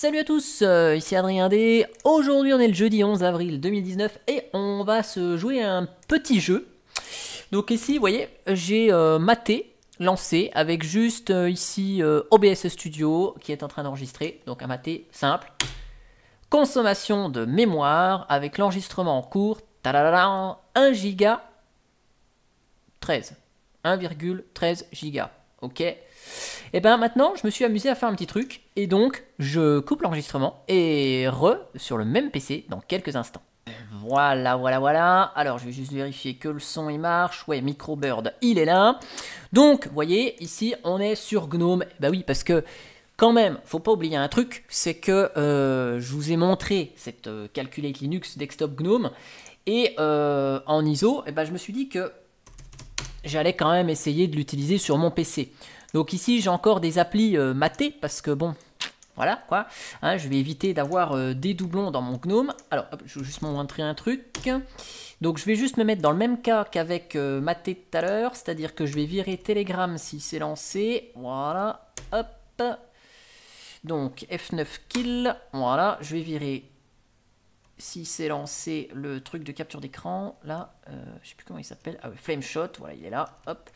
Salut à tous, ici Adrien D. Aujourd'hui on est le jeudi 11 avril 2019 et on va se jouer à un petit jeu. Donc ici vous voyez j'ai maté, lancé avec juste ici OBS Studio qui est en train d'enregistrer. Donc un maté simple. Consommation de mémoire avec l'enregistrement en cours. 1 giga 13. 1,13 giga. Ok. Et ben maintenant, je me suis amusé à faire un petit truc, et donc je coupe l'enregistrement et sur le même PC dans quelques instants. Voilà. Alors, je vais juste vérifier que le son il marche. Ouais, Microbird, il est là. Donc, vous voyez, ici, on est sur GNOME. Bah oui, parce que quand même, faut pas oublier un truc, c'est que je vous ai montré cette Calculate Linux Desktop GNOME, et en ISO, et ben, je me suis dit que j'allais quand même essayer de l'utiliser sur mon PC. Donc ici, j'ai encore des applis matées, parce que bon, voilà quoi. Hein, je vais éviter d'avoir des doublons dans mon GNOME. Alors, hop, je vais juste vous montrer un truc. Donc je vais juste me mettre dans le même cas qu'avec maté tout à l'heure, c'est-à-dire que je vais virer Telegram si c'est lancé. Voilà, hop. Donc F9 kill, voilà, je vais virer si c'est lancé le truc de capture d'écran, là, je sais plus comment il s'appelle, ah, Flame Shot, voilà, il est là, hop,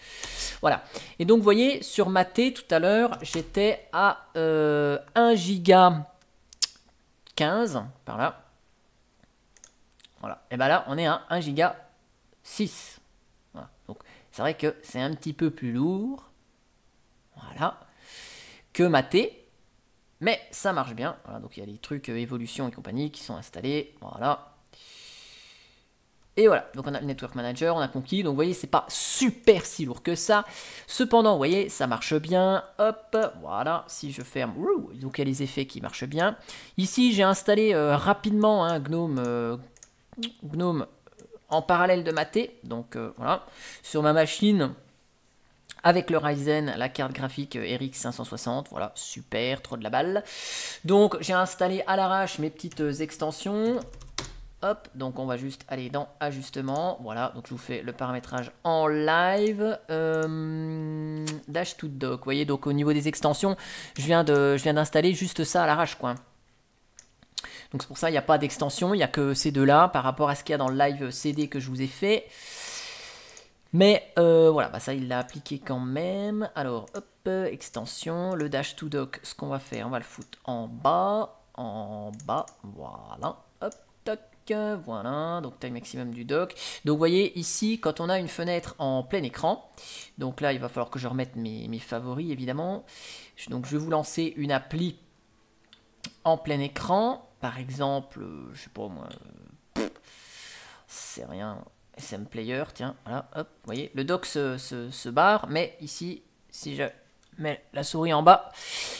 voilà. Et donc, vous voyez, sur maté, tout à l'heure, j'étais à 1 giga 15, par là, voilà, et ben là, on est à 1 giga 6, voilà. Donc, c'est vrai que c'est un petit peu plus lourd, voilà, que maté, mais ça marche bien. Voilà, donc il y a des trucs évolution et compagnie qui sont installés. Voilà. Et voilà. Donc on a le Network Manager, on a conquis. Donc vous voyez, c'est pas super si lourd que ça. Cependant, vous voyez, ça marche bien. Hop, voilà. Si je ferme, donc il y a les effets qui marchent bien. Ici, j'ai installé rapidement un GNOME en parallèle de maté. Donc voilà. Sur ma machine, avec le Ryzen, la carte graphique RX 560, voilà, super, trop de la balle. Donc j'ai installé à l'arrache mes petites extensions. Hop, donc on va juste aller dans ajustement. Voilà, donc je vous fais le paramétrage en live. Dash to dock, vous voyez, donc au niveau des extensions, je viens d'installer juste ça à l'arrache, quoi. Donc c'est pour ça, il n'y a pas d'extension, il n'y a que ces deux-là par rapport à ce qu'il y a dans le live CD que je vous ai fait. Mais voilà, bah ça il l'a appliqué quand même. Alors hop, extension, le dash to dock, ce qu'on va faire, on va le foutre en bas, voilà, hop, toc, voilà, donc taille maximum du dock. Donc vous voyez ici, quand on a une fenêtre en plein écran, donc là il va falloir que je remette mes favoris évidemment. Donc je vais vous lancer une appli en plein écran, par exemple, je sais pas moi, c'est rien. SM Player, tiens, voilà, hop, vous voyez, le dock se barre, mais ici, si je mets la souris en bas,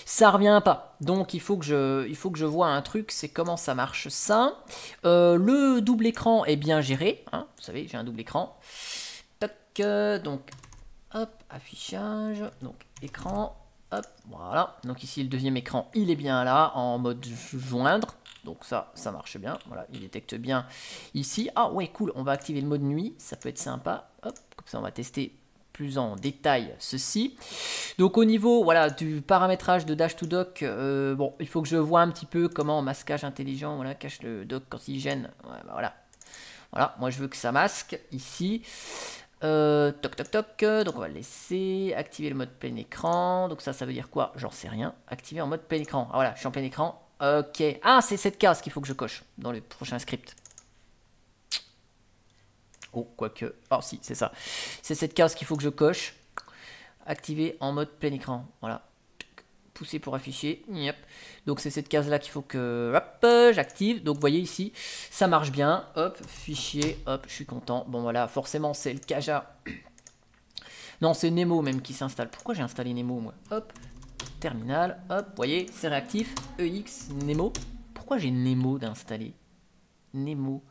ça revient pas. Donc il faut que je vois un truc, c'est comment ça marche ça. Le double écran est bien géré, hein, vous savez, j'ai un double écran. Tac, donc, hop, affichage, donc écran, hop, voilà. Donc ici, le deuxième écran, il est bien là, en mode joindre. Donc ça marche bien, voilà, il détecte bien ici. Ah ouais, cool, on va activer le mode nuit, ça peut être sympa. Hop, comme ça on va tester plus en détail ceci. Donc au niveau voilà, du paramétrage de Dash to Dock, bon, il faut que je vois un petit peu comment masquage intelligent, voilà, cache le dock quand il gêne. Ouais, bah voilà. Voilà, moi je veux que ça masque ici. Toc toc toc, donc on va le laisser, activer le mode plein écran, donc ça veut dire quoi? J'en sais rien, activer en mode plein écran, ah voilà, je suis en plein écran, ok, ah c'est cette case qu'il faut que je coche dans le prochain script. Oh, quoique, oh si, c'est ça, c'est cette case qu'il faut que je coche, activer en mode plein écran, voilà, pousser pour afficher, yep. Donc c'est cette case là qu'il faut que hop, j'active, donc vous voyez ici, ça marche bien, hop, fichier, hop, je suis content, bon voilà, forcément c'est le Kaja, non c'est Nemo même qui s'installe, pourquoi j'ai installé Nemo moi, hop, terminal, hop, vous voyez, c'est réactif, EX, Nemo, pourquoi j'ai Nemo d'installer, Nemo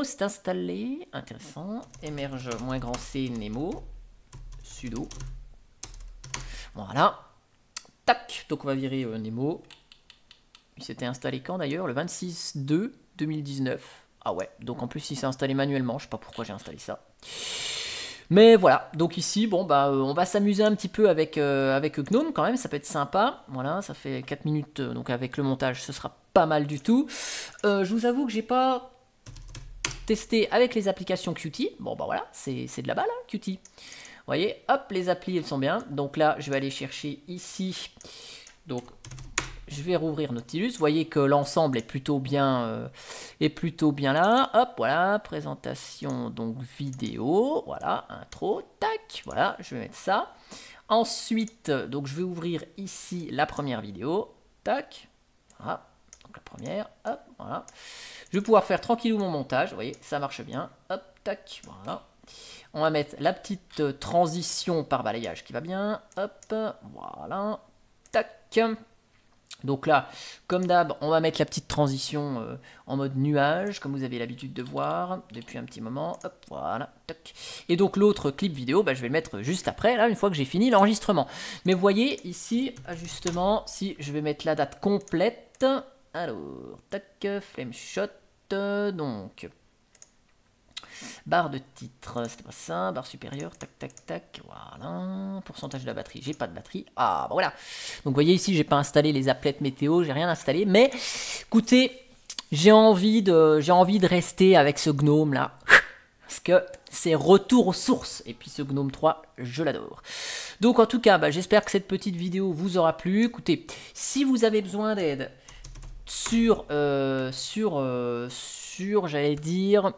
c'est installé, intéressant, émerge moins grand C, Nemo, sudo, voilà. Tac, donc on va virer Nemo. Il s'était installé quand d'ailleurs? Le 26/2/2019. Ah ouais, donc en plus il s'est installé manuellement, je sais pas pourquoi j'ai installé ça. Mais voilà, donc ici, bon, bah, on va s'amuser un petit peu avec Gnome quand même, ça peut être sympa. Voilà, ça fait 4 minutes, donc avec le montage, ce sera pas mal du tout. Je vous avoue que j'ai pas testé avec les applications Qt. Bon, bah voilà, c'est de la balle, hein, Qt. Vous voyez, hop, les applis, elles sont bien. Donc là, je vais aller chercher ici. Donc, je vais rouvrir Nautilus. Vous voyez que l'ensemble est plutôt bien là. Hop, voilà, présentation, donc vidéo. Voilà, intro, tac. Voilà, je vais mettre ça. Ensuite, donc je vais ouvrir ici la première vidéo. Tac. Voilà, donc la première. Hop, voilà. Je vais pouvoir faire tranquillou mon montage. Vous voyez, ça marche bien. Hop, tac, voilà. On va mettre la petite transition par balayage qui va bien. Hop, voilà. Tac. Donc là, comme d'hab, on va mettre la petite transition en mode nuage, comme vous avez l'habitude de voir depuis un petit moment. Hop, voilà. Tac. Et donc l'autre clip vidéo, bah, je vais le mettre juste après, là, une fois que j'ai fini l'enregistrement. Mais vous voyez, ici, ajustement, si je vais mettre la date complète. Alors, tac, flame shot, donc... Barre de titre, c'était pas ça, barre supérieure, tac, tac, tac, voilà, pourcentage de la batterie, j'ai pas de batterie, ah, bah voilà. Donc vous voyez ici, j'ai pas installé les applets météo, j'ai rien installé, mais écoutez, j'ai envie de rester avec ce gnome là, parce que c'est retour aux sources, et puis ce gnome 3, je l'adore. Donc en tout cas, bah, j'espère que cette petite vidéo vous aura plu. Écoutez, si vous avez besoin d'aide sur j'allais dire...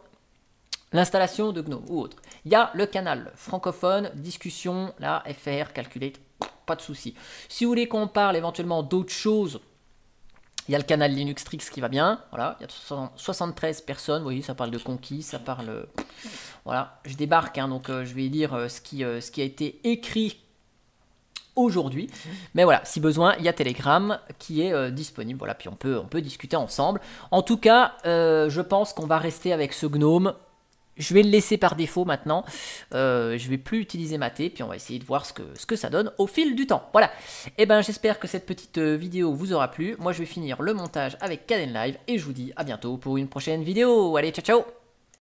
l'installation de Gnome ou autre. Il y a le canal francophone, discussion, là, FR, calculate, pas de souci. Si vous voulez qu'on parle éventuellement d'autres choses, il y a le canal Linux Tricks qui va bien. Voilà, il y a 73 personnes, vous voyez, ça parle de conquis, ça parle... voilà, je débarque, hein, donc je vais lire ce qui a été écrit aujourd'hui. Mais voilà, si besoin, il y a Telegram qui est disponible. Voilà, puis on peut discuter ensemble. En tout cas, je pense qu'on va rester avec ce Gnome. Je vais le laisser par défaut maintenant. Je vais plus utiliser Maté, puis on va essayer de voir ce que ça donne au fil du temps. Voilà. Et ben j'espère que cette petite vidéo vous aura plu. Moi je vais finir le montage avec Kdenlive et je vous dis à bientôt pour une prochaine vidéo. Allez, ciao ciao.